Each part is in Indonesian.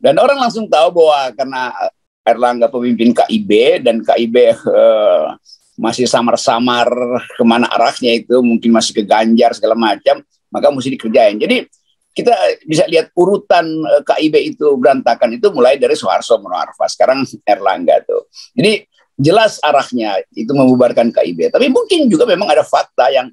Dan orang langsung tahu bahwa karena Erlangga pemimpin KIB dan KIB masih samar-samar kemana arahnya itu, mungkin masih ke Ganjar segala macam, maka mesti dikerjain. Jadi kita bisa lihat urutan KIB itu berantakan itu mulai dari Soeharto Monoarfa, sekarang Erlangga tuh. Jadi jelas arahnya itu membubarkan KIB. Tapi mungkin juga memang ada fakta yang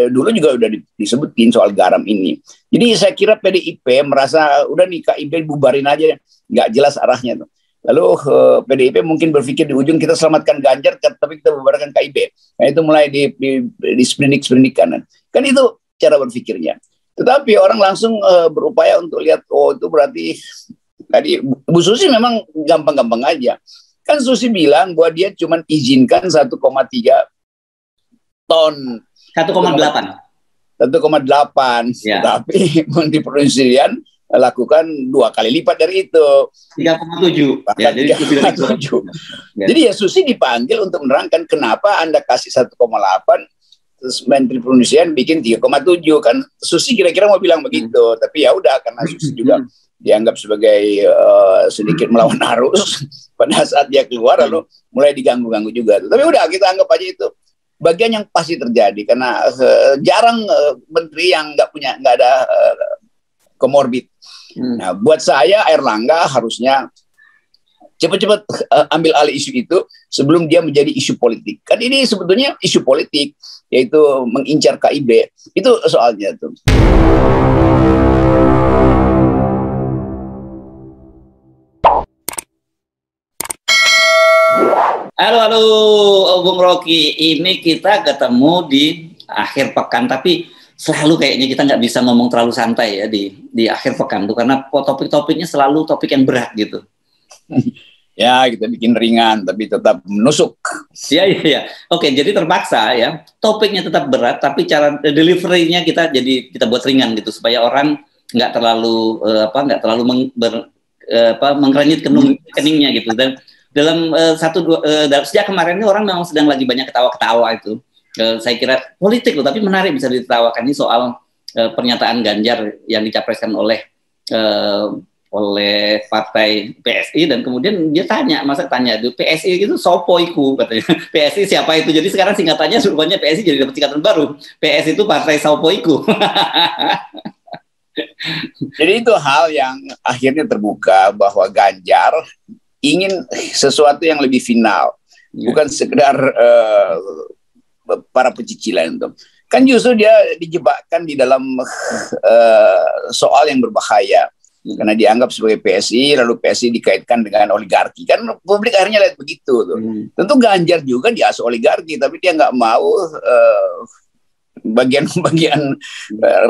dulu juga udah disebutin soal garam ini. Jadi saya kira PDIP merasa udah nih KIB bubarin aja, nggak jelas arahnya tuh. Lalu PDIP mungkin berpikir di ujung kita selamatkan Ganjar, tapi kita bubarkan KIB. Nah itu mulai di sprindik kanan. Kan itu cara berpikirnya. Tetapi orang langsung berupaya untuk lihat, oh itu berarti tadi Bu Susi memang gampang-gampang aja. Kan Susi bilang bahwa dia cuma izinkan 1,3 ton. 1,8. Ya. Tapi Menteri Perindustrian lakukan 2 kali lipat dari itu. 3,7. Ya, jadi 3,7. Ya. Jadi ya Susi dipanggil untuk menerangkan kenapa Anda kasih 1,8, terus Menteri Perindustrian bikin 3,7 kan. Susi kira-kira mau bilang begitu, tapi ya udah karena Susi juga dianggap sebagai sedikit melawan arus pada saat dia keluar, lalu mulai diganggu-ganggu juga. Tapi udah kita anggap aja itu bagian yang pasti terjadi karena jarang menteri yang nggak ada komorbid. Nah, buat saya Erlangga harusnya cepat-cepat ambil alih isu itu sebelum dia menjadi isu politik. Kan ini sebetulnya isu politik, yaitu mengincar KIB. Itu soalnya tuh. Halo Bung Rocky, ini kita ketemu di akhir pekan, tapi selalu kayaknya kita nggak bisa ngomong terlalu santai ya di akhir pekan tuh, karena topik-topiknya selalu topik yang berat gitu. Ya, kita bikin ringan tapi tetap menusuk. Iya. Oke, jadi terpaksa ya, topiknya tetap berat, tapi cara delivery-nya kita buat ringan gitu supaya orang nggak terlalu mengkerenyit keningnya gitu. Dan dalam sejak kemarin ini orang memang sedang lagi banyak ketawa-ketawa itu. Saya kira politik loh, tapi menarik bisa ditertawakan ini soal pernyataan Ganjar yang dicapreskan oleh partai PSI, dan kemudian dia tanya PSI itu sopo iku, katanya. PSI siapa itu? Jadi sekarang singkatannya rupanya PSI jadi dapat singkatan baru. PSI itu partai sopo iku. Jadi itu hal yang akhirnya terbuka bahwa Ganjar ingin sesuatu yang lebih final, bukan sekedar para pecicilan itu. Kan justru dia dijebakkan di dalam soal yang berbahaya karena dianggap sebagai PSI, lalu PSI dikaitkan dengan oligarki. Kan publik akhirnya lihat begitu tuh. Tentu Ganjar juga diasuh oligarki, tapi dia nggak mau bagian-bagian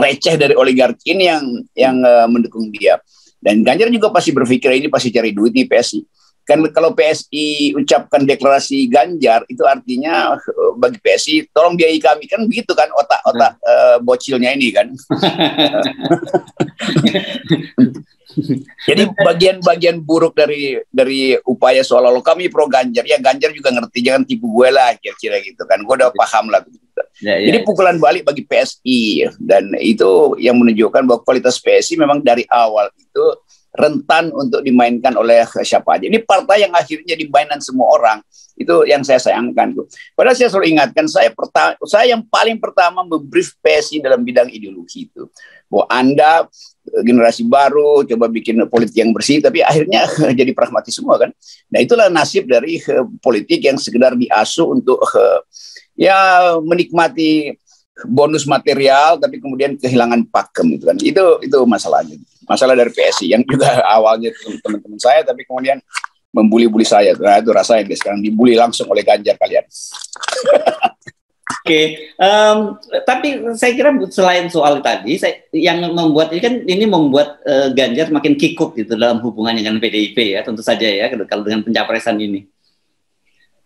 receh dari oligarki ini yang mendukung dia. Dan Ganjar juga pasti berpikir ini pasti cari duit nih PSI. Kan kalau PSI ucapkan deklarasi Ganjar, itu artinya bagi PSI tolong biayai kami, kan begitu kan otak-otak bocilnya ini kan. Jadi bagian-bagian buruk dari upaya seolah-olah kami pro Ganjar, ya Ganjar juga ngerti, jangan tipu gue lah kira-kira gitu kan, gue udah paham lah gitu. Jadi pukulan balik bagi PSI, dan itu yang menunjukkan bahwa kualitas PSI memang dari awal itu rentan untuk dimainkan oleh siapa aja. Ini partai yang akhirnya jadi mainan semua orang. Itu yang saya sayangkan. Padahal saya selalu ingatkan, saya yang paling pertama membrief PSI dalam bidang ideologi itu. Bahwa Anda generasi baru, coba bikin politik yang bersih, tapi akhirnya jadi pragmatis semua kan. Nah itulah nasib dari politik yang sekedar diasuh untuk menikmati bonus material, tapi kemudian kehilangan pakem itu kan. Itu masalahnya. Masalah dari PSI yang juga awalnya teman-teman saya, tapi kemudian membuli-buli saya. Nah, itu rasain guys, sekarang dibully langsung oleh Ganjar kalian. Oke, tapi saya kira selain soal tadi, yang membuat ini membuat Ganjar makin kikuk gitu dalam hubungannya dengan PDIP ya, tentu saja ya, kalau dengan pencapresan ini.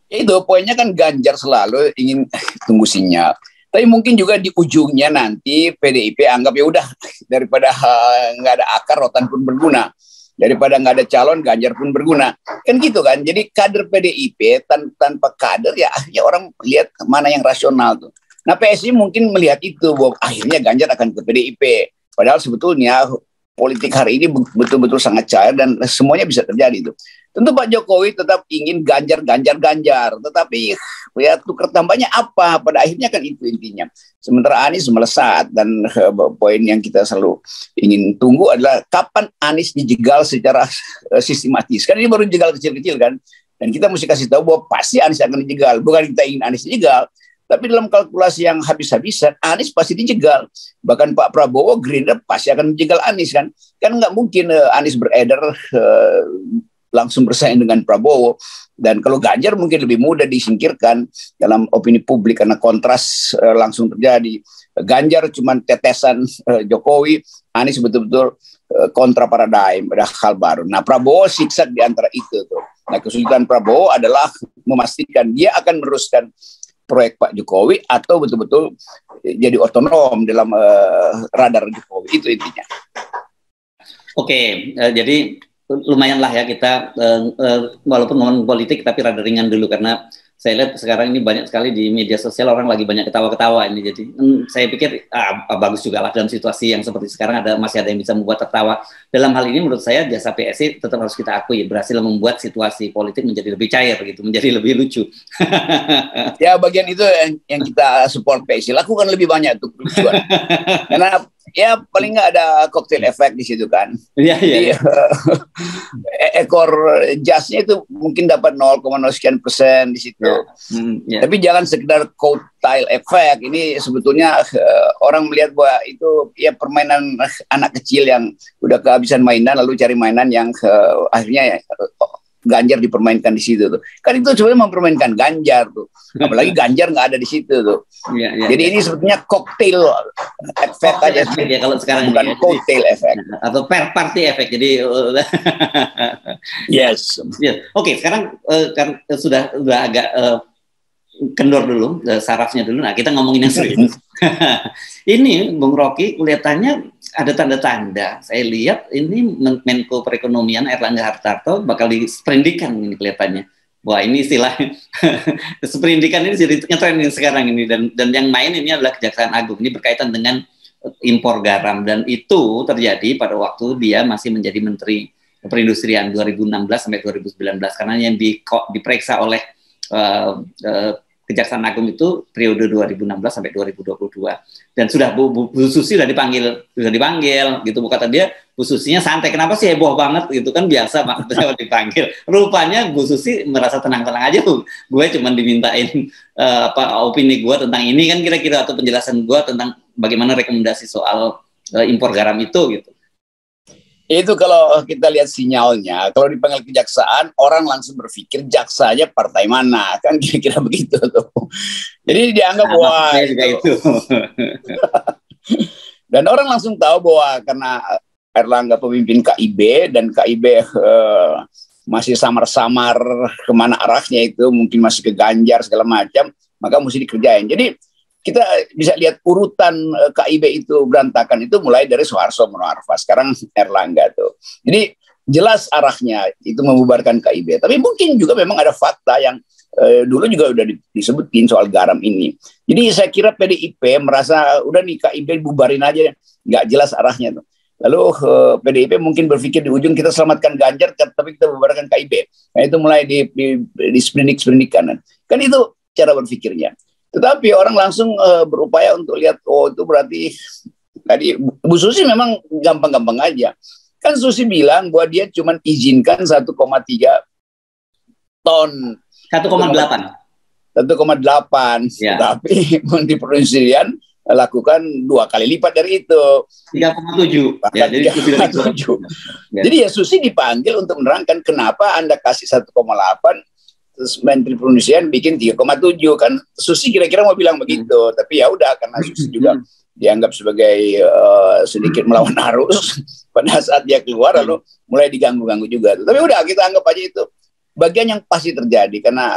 Itu poinnya kan Ganjar selalu ingin tunggu sinyal. Tapi mungkin juga di ujungnya nanti PDIP anggap ya udah, daripada nggak ada akar rotan pun berguna, daripada nggak ada calon Ganjar pun berguna, kan gitu kan. Jadi kader PDIP tanpa kader ya akhirnya orang lihat mana yang rasional tuh. Nah PSI mungkin melihat itu bahwa akhirnya Ganjar akan ke PDIP, padahal sebetulnya politik hari ini betul-betul sangat cair dan semuanya bisa terjadi itu. Tentu Pak Jokowi tetap ingin Ganjar, tetapi ya tukar tambahnya apa? Pada akhirnya kan itu intinya. Sementara Anies melesat dan poin yang kita selalu ingin tunggu adalah kapan Anies dijegal secara sistematis. Kan ini baru jegal kecil-kecil kan. Dan kita mesti kasih tahu bahwa pasti Anies akan dijegal. Bukan kita ingin Anies dijegal, tapi dalam kalkulasi yang habis-habisan, Anies pasti dijegal. Bahkan Pak Prabowo, Gerindra pasti akan menjegal Anies kan. Kan nggak mungkin Anies beredar langsung bersaing dengan Prabowo. Dan kalau Ganjar mungkin lebih mudah disingkirkan dalam opini publik karena kontras langsung terjadi. Ganjar cuma tetesan Jokowi, Anies betul-betul kontra paradigm, ada hal baru. Nah Prabowo siksak di antara itu tuh. Nah kesulitan Prabowo adalah memastikan dia akan meneruskan proyek Pak Jokowi atau betul-betul jadi otonom dalam radar Jokowi, itu intinya. Oke, jadi lumayan lah ya kita walaupun ngomong politik tapi rada ringan dulu karena saya lihat sekarang ini banyak sekali di media sosial orang lagi banyak ketawa-ketawa ini, jadi saya pikir bagus juga lah dalam situasi yang seperti sekarang masih ada yang bisa membuat tertawa. Dalam hal ini menurut saya jasa PSI tetap harus kita akui berhasil membuat situasi politik menjadi lebih cair gitu, menjadi lebih lucu. Ya bagian itu yang kita support PSI lakukan lebih banyak tuh lucuan. Karena ya paling nggak ada cocktail effect di situ kan. Iya. Jadi ekor jasnya itu mungkin dapat 0,0% di situ. Yeah. Tapi jangan sekedar cocktail effect. Ini sebetulnya orang melihat bahwa itu ya permainan anak kecil yang udah kehabisan mainan lalu cari mainan yang akhirnya Ganjar dipermainkan di situ tuh. Kan itu sebenarnya mempermainkan Ganjar tuh. Apalagi Ganjar nggak ada di situ tuh. Jadi ini sebetulnya cocktail effect aja ya, kalau sekarang bukan cocktail effect atau party effect. Jadi yes. Oke, sekarang kan sudah agak kendor dulu sarafnya dulu. Nah, kita ngomongin yang serius. Ini Bung Rocky kelihatannya ada tanda-tanda. Saya lihat ini Menko Perekonomian Airlangga Hartarto bakal disperindikan ini kelihatannya. Wah, ini istilah sperindikan ini jadi ngetren sekarang ini, dan yang main ini adalah Kejaksaan Agung. Ini berkaitan dengan impor garam dan itu terjadi pada waktu dia masih menjadi Menteri Perindustrian 2016 sampai 2019 karena yang diperiksa oleh Kejaksaan Agung itu periode 2016 sampai 2022 dan sudah Bu Susi sudah dipanggil gitu. Kata dia Bu Susinya santai, kenapa sih heboh banget gitu kan, biasa maksudnya dipanggil. Rupanya Bu Susi merasa tenang-tenang aja tuh, gue cuma dimintain opini gue tentang ini kan kira-kira, atau penjelasan gue tentang bagaimana rekomendasi soal impor garam itu gitu. Itu kalau kita lihat sinyalnya, kalau dipanggil kejaksaan, orang langsung berpikir jaksanya partai mana, kan kira-kira begitu tuh. Jadi dianggap wah itu. Dan orang langsung tahu bahwa karena Airlangga pemimpin KIB dan KIB masih samar-samar kemana arahnya itu, mungkin masih ke Ganjar segala macam, maka mesti dikerjain. Jadi kita bisa lihat urutan KIB itu berantakan itu mulai dari Soeharto Monoarfa, sekarang Airlangga tuh. Jadi jelas arahnya itu membubarkan KIB. Tapi mungkin juga memang ada fakta yang dulu juga udah disebutin soal garam ini. Jadi saya kira PDIP merasa udah nih KIB bubarin aja, nggak jelas arahnya tuh. Lalu PDIP mungkin berpikir di ujung kita selamatkan Ganjar, tapi kita bubarkan KIB. Nah itu mulai di sprindik-sprindikan. Kan itu cara berpikirnya. Tetapi orang langsung berupaya untuk lihat, oh itu berarti tadi Bu Susi memang gampang-gampang aja. Kan Susi bilang bahwa dia cuma izinkan 1,3 ton. 1,8. Ya. Tapi Menteri Perindustrian lakukan 2 kali lipat dari itu. 3,7. Ya, jadi 3,7. Jadi ya Susi dipanggil untuk menerangkan kenapa Anda kasih 1,8. Terus Menteri Perindustrian bikin 3,7 kan. Susi kira-kira mau bilang begitu, tapi ya udah karena Susi juga dianggap sebagai sedikit melawan arus pada saat dia keluar, lalu mulai diganggu-ganggu juga. Tapi udah kita anggap aja itu bagian yang pasti terjadi karena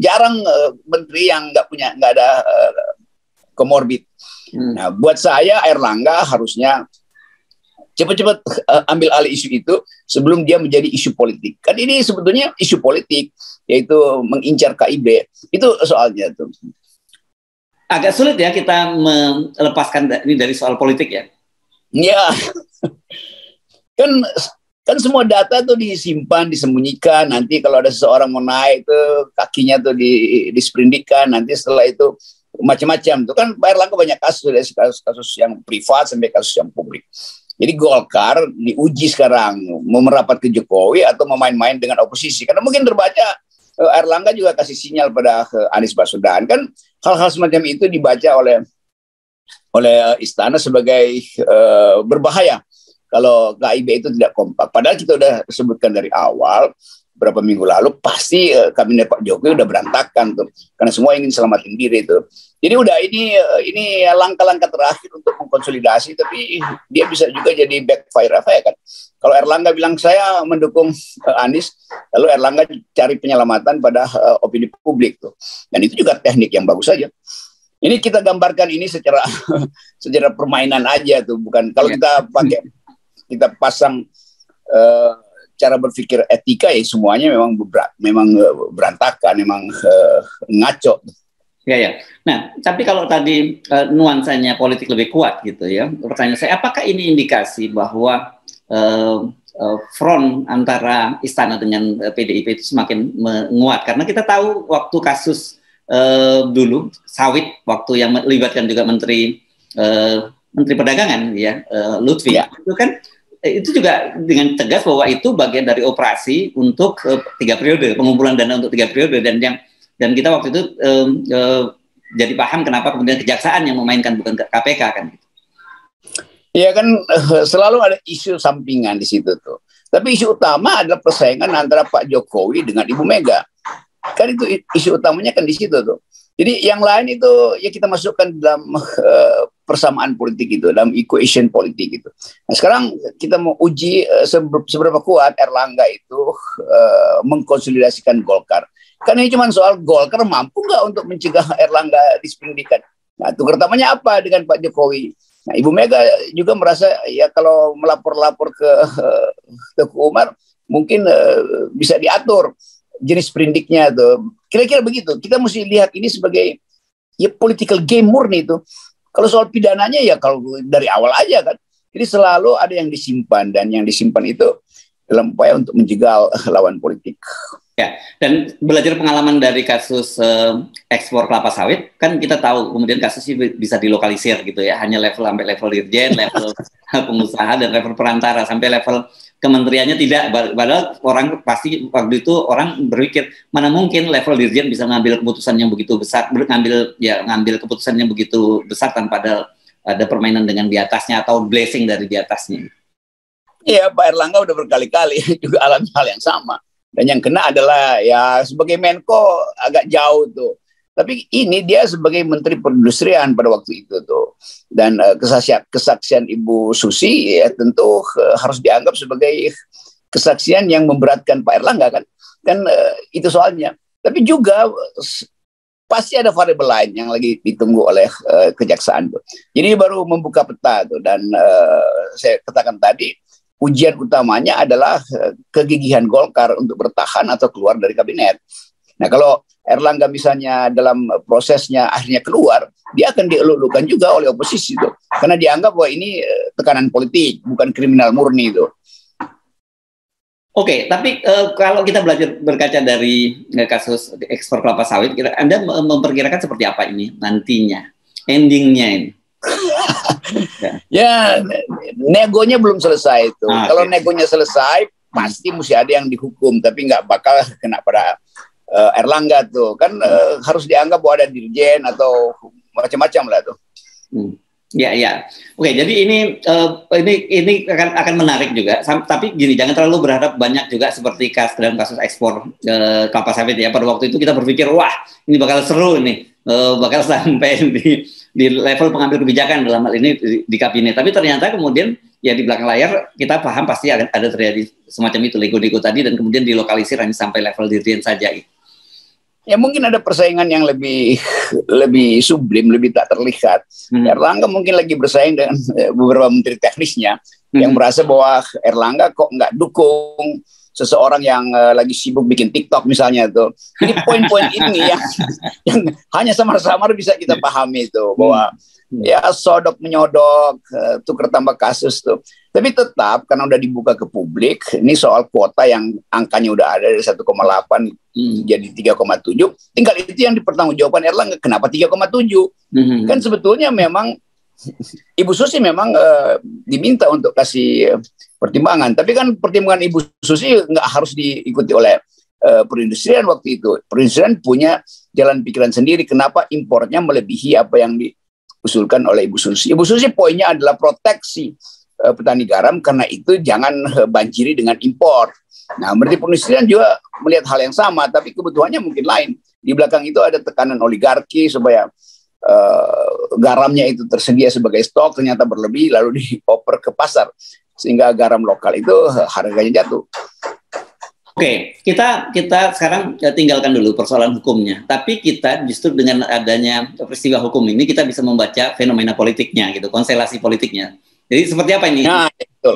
jarang menteri yang nggak ada komorbid. Nah, buat saya Airlangga harusnya cepat-cepat ambil alih isu itu sebelum dia menjadi isu politik. Kan ini sebetulnya isu politik, yaitu mengincar KIB. Itu soalnya tuh. Agak sulit ya kita melepaskan ini dari soal politik ya. Ya. Kan kan semua data tuh disimpan, disembunyikan. Nanti kalau ada seseorang mau naik tuh kakinya tuh disprindikan. Nanti setelah itu macam-macam tuh kan Pak Erlangga banyak kasus, dari kasus yang privat sampai kasus yang publik. Jadi Golkar diuji sekarang mau merapat ke Jokowi atau mau main-main dengan oposisi. Karena mungkin terbaca Erlangga juga kasih sinyal pada Anies Baswedan. Kan hal-hal semacam itu dibaca oleh istana sebagai berbahaya kalau KIB itu tidak kompak. Padahal kita udah sebutkan dari awal beberapa minggu lalu pasti kabinet Pak Jokowi udah berantakan tuh karena semua ingin selamatin diri itu. Jadi udah ini langkah-langkah terakhir untuk mengkonsolidasi, tapi dia bisa juga jadi backfire apa ya kan. Kalau Erlangga bilang saya mendukung Anies, lalu Erlangga cari penyelamatan pada opini publik tuh. Dan itu juga teknik yang bagus saja. Ini kita gambarkan ini secara permainan aja tuh, bukan kalau kita pasang cara berpikir etika ya semuanya memang berantakan, memang ngaco. Ya. Nah, tapi kalau tadi nuansanya politik lebih kuat gitu ya, pertanyaan saya, apakah ini indikasi bahwa front antara istana dengan PDIP itu semakin menguat? Karena kita tahu waktu kasus dulu sawit, waktu yang melibatkan juga Menteri Perdagangan ya, Lutfi, itu kan itu juga dengan tegas bahwa itu bagian dari operasi untuk 3 periode, pengumpulan dana untuk 3 periode, dan kita waktu itu jadi paham kenapa kemudian kejaksaan yang memainkan bukan KPK kan. Iya kan selalu ada isu sampingan di situ tuh. Tapi isu utama adalah persaingan antara Pak Jokowi dengan Ibu Mega. Kan itu isu utamanya kan di situ tuh. Jadi yang lain itu ya kita masukkan dalam persamaan politik itu, dalam equation politik itu. Nah, sekarang kita mau uji seberapa kuat Erlangga itu mengkonsolidasikan Golkar. Karena ini cuma soal Golkar mampu nggak untuk mencegah Erlangga disprindikan. Nah, tukar tamanya apa dengan Pak Jokowi? Nah, Ibu Mega juga merasa ya kalau melapor-lapor ke Teguh Umar mungkin bisa diatur jenis sprindiknya tuh. Kira-kira begitu. Kita mesti lihat ini sebagai ya political game murni itu. Kalau soal pidananya ya kalau dari awal aja kan. Jadi selalu ada yang disimpan, dan yang disimpan itu dalam upaya untuk menjegal lawan politik. Ya, dan belajar pengalaman dari kasus ekspor kelapa sawit, kan kita tahu kemudian kasusnya bisa dilokalisir gitu ya, hanya sampai level dirjen, level pengusaha, dan level perantara, sampai level kementeriannya tidak. Padahal orang pasti waktu itu orang berpikir mana mungkin level dirjen bisa ngambil keputusan yang begitu besar, ngambil keputusan yang begitu besar tanpa ada permainan dengan di atasnya atau blessing dari di atasnya. Iya, Pak Erlangga udah berkali-kali juga alami hal yang sama. Dan yang kena adalah ya sebagai Menko agak jauh tuh. Tapi ini dia sebagai Menteri Perindustrian pada waktu itu tuh. Dan kesaksian Ibu Susi ya tentu harus dianggap sebagai kesaksian yang memberatkan Pak Erlangga kan. Kan itu soalnya. Tapi juga pasti ada variabel lain yang lagi ditunggu oleh kejaksaan tuh. Jadi baru membuka peta tuh, dan saya katakan tadi ujian utamanya adalah kegigihan Golkar untuk bertahan atau keluar dari kabinet. Nah, kalau Erlangga misalnya dalam prosesnya akhirnya keluar, dia akan dielulukan juga oleh oposisi itu. Karena dianggap bahwa ini tekanan politik, bukan kriminal murni itu. Oke, tapi kalau kita belajar berkaca dari kasus ekspor kelapa sawit, Anda memperkirakan seperti apa ini nantinya, endingnya ini? Ya, negonya belum selesai itu. Kalau negonya selesai, pasti mesti ada yang dihukum, tapi nggak bakal kena pada Erlangga tuh. Kan harus dianggap bahwa ada dirjen atau macam-macam lah tuh. Ya. Oke, jadi ini akan menarik juga. Tapi gini, jangan terlalu berharap banyak juga seperti dalam kasus ekspor kelapa sawit ya. Pada waktu itu kita berpikir, wah ini bakal seru nih, bakal sampai di level pengambil kebijakan dalam hal ini di kabinet. Tapi ternyata kemudian ya di belakang layar kita paham pasti akan ada terjadi semacam itu, lego-lego tadi, dan kemudian dilokalisir hanya sampai level dirjen saja. Ya mungkin ada persaingan yang lebih sublim, lebih tak terlihat. Erlangga mungkin lagi bersaing dengan beberapa menteri teknisnya yang merasa bahwa Erlangga kok nggak dukung seseorang yang lagi sibuk bikin TikTok misalnya tuh. Jadi poin-poin ini yang hanya samar-samar bisa kita pahami itu, bahwa ya sodok menyodok, tukar tambah kasus tuh. Tapi tetap karena udah dibuka ke publik, ini soal kuota yang angkanya udah ada dari 1,8 jadi 3,7, tinggal itu yang dipertanggungjawabkan Erlangga. Kenapa 3,7? Kan sebetulnya memang Ibu Susi memang diminta untuk kasih pertimbangan, tapi kan pertimbangan Ibu Susi nggak harus diikuti oleh perindustrian waktu itu. Perindustrian punya jalan pikiran sendiri kenapa impornya melebihi apa yang diusulkan oleh Ibu Susi. Ibu Susi poinnya adalah proteksi petani garam, karena itu jangan banjiri dengan impor. Nah, berarti perindustrian juga melihat hal yang sama, tapi kebutuhannya mungkin lain. Di belakang itu ada tekanan oligarki supaya garamnya itu tersedia sebagai stok, ternyata berlebih lalu dioper ke pasar sehingga garam lokal itu harganya jatuh. Oke, kita sekarang tinggalkan dulu persoalan hukumnya, tapi kita justru dengan adanya peristiwa hukum ini kita bisa membaca fenomena politiknya gitu, konstelasi politiknya. Jadi seperti apa ini? Nah, itu.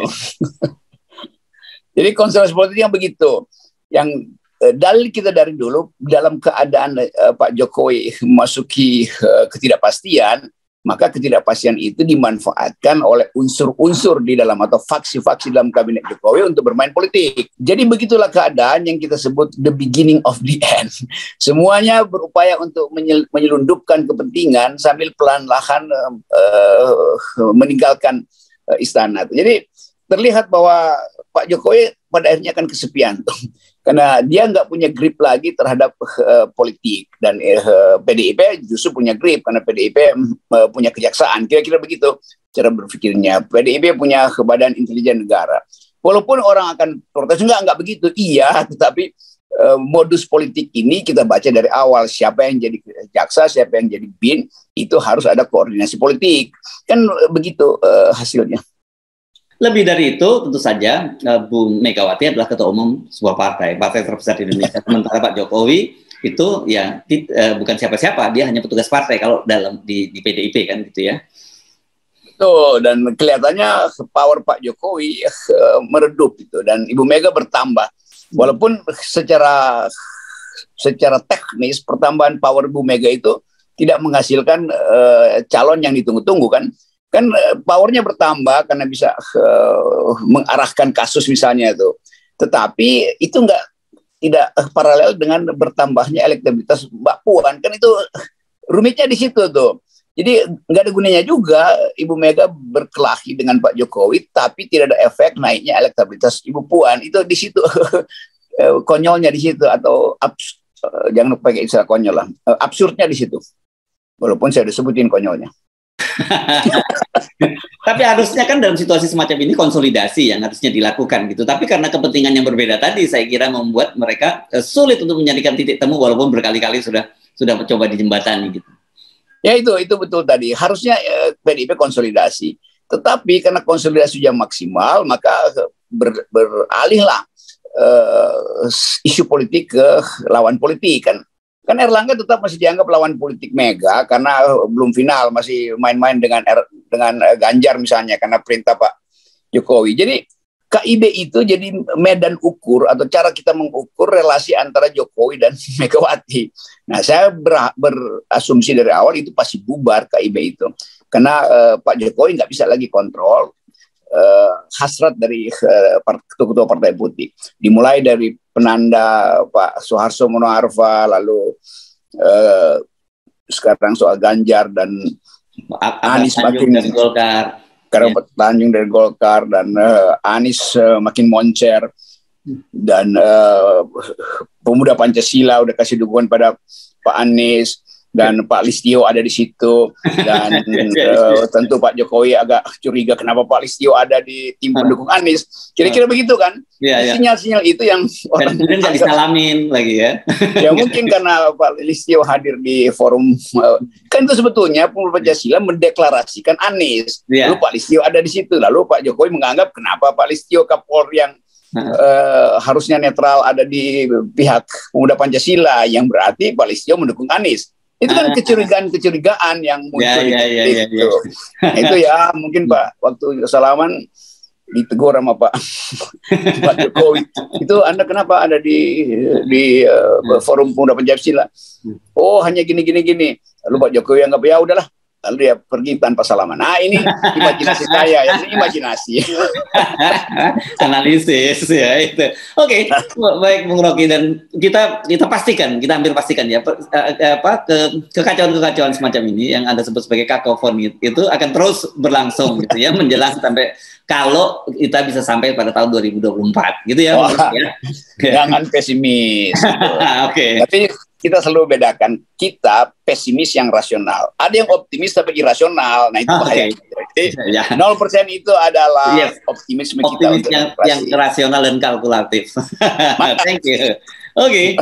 Jadi konstelasi politiknya begitu. Yang dalil kita dari dulu dalam keadaan Pak Jokowi memasuki ketidakpastian, maka ketidakpastian itu dimanfaatkan oleh unsur-unsur di dalam atau faksi-faksi dalam kabinet Jokowi untuk bermain politik. Jadi begitulah keadaan yang kita sebut the beginning of the end. Semuanya berupaya untuk menyelundupkan kepentingan sambil pelan-lahan meninggalkan istana. Jadi terlihat bahwa Pak Jokowi pada akhirnya akan kesepian tuh. Karena dia nggak punya grip lagi terhadap politik, dan PDIP justru punya grip karena PDIP punya kejaksaan, kira-kira begitu cara berpikirnya. PDIP punya Badan Intelijen Negara. Walaupun orang akan protes, nggak begitu, iya, tetapi modus politik ini kita baca dari awal, siapa yang jadi jaksa, siapa yang jadi BIN, itu harus ada koordinasi politik, kan begitu hasilnya. Lebih dari itu, tentu saja Bu Megawati adalah ketua umum sebuah partai terbesar di Indonesia. Sementara Pak Jokowi itu ya bukan siapa-siapa, dia hanya petugas partai kalau di PDIP kan gitu ya. Tuh, dan kelihatannya power Pak Jokowi meredup itu, dan Ibu Mega bertambah. Walaupun secara teknis pertambahan power Bu Mega itu tidak menghasilkan calon yang ditunggu-tunggu kan. Kan powernya bertambah karena bisa mengarahkan kasus misalnya itu. Tetapi itu tidak paralel dengan bertambahnya elektabilitas Mbak Puan. Kan itu rumitnya di situ tuh. Jadi nggak ada gunanya juga Ibu Mega berkelahi dengan Pak Jokowi, tapi tidak ada efek naiknya elektabilitas Ibu Puan. Itu di situ konyolnya di situ, atau jangan lupa pakai istilah konyol lah. Absurdnya di situ. Walaupun saya udah sebutin konyolnya. Tapi harusnya kan dalam situasi semacam ini konsolidasi yang harusnya dilakukan gitu. Tapi karena kepentingan yang berbeda tadi, saya kira membuat mereka sulit untuk menyadikan titik temu walaupun berkali-kali sudah mencoba dijembatani gitu. Ya itu betul tadi. Harusnya PDIP konsolidasi. Tetapi karena konsolidasi sudah maksimal, maka beralihlah isu politik ke lawan politik kan. Kan Erlangga tetap masih dianggap lawan politik Mega karena belum final, masih main-main dengan Ganjar misalnya karena perintah Pak Jokowi. Jadi KIB itu jadi medan ukur atau cara kita mengukur relasi antara Jokowi dan Megawati. Nah, saya berasumsi dari awal itu pasti bubar KIB itu. Karena Pak Jokowi nggak bisa lagi kontrol hasrat dari ketua-ketua Partai Putih. Dimulai dari penanda Pak Soeharto Monoarfa, lalu sekarang soal Ganjar dan Anies makin dari Golkar. Tanjung dari Golkar dan Anies makin moncer, dan pemuda Pancasila udah kasih dukungan pada Pak Anies, dan Pak Listio ada di situ, dan tentu Pak Jokowi agak curiga kenapa Pak Listio ada di tim pendukung Anies, kira-kira begitu kan? Sinyal-sinyal itu yang orang mungkin nggak disalamin lagi ya. Ya mungkin karena Pak Listio hadir di forum, kan itu sebetulnya pemuda Pancasila mendeklarasikan Anies, lalu Pak Listio ada di situ, lalu Pak Jokowi menganggap kenapa Pak Listio Kapolri yang harusnya netral ada di pihak pemuda Pancasila, yang berarti Pak Listio mendukung Anies. Itu kan kecurigaan yang muncul itu. Nah, itu ya mungkin Pak waktu salaman ditegur sama Pak Jokowi. Itu Anda kenapa ada di forum pemuda Pancasila? Oh hanya gini. Lalu Pak Jokowi anggap ya udahlah, lalu dia pergi tanpa salaman. Nah, ini imajinasi saya, ya, ini imajinasi. Analisis ya itu. Oke, baik Bung Rocky, dan kita pastikan, kita hampir pastikan ya kekacauan semacam ini yang Anda sebut sebagai kakofoni itu akan terus berlangsung gitu ya, menjelang sampai kalau kita bisa sampai pada tahun 2024 gitu ya. Wah, ya. Jangan pesimis gitu. Oke. Tapi kita selalu bedakan, kita pesimis yang rasional. Ada yang optimis tapi irasional. Nah, itu bahaya. Jadi, 0% itu adalah optimisme kita untuk yang rasional dan kalkulatif. Thank you. Oke.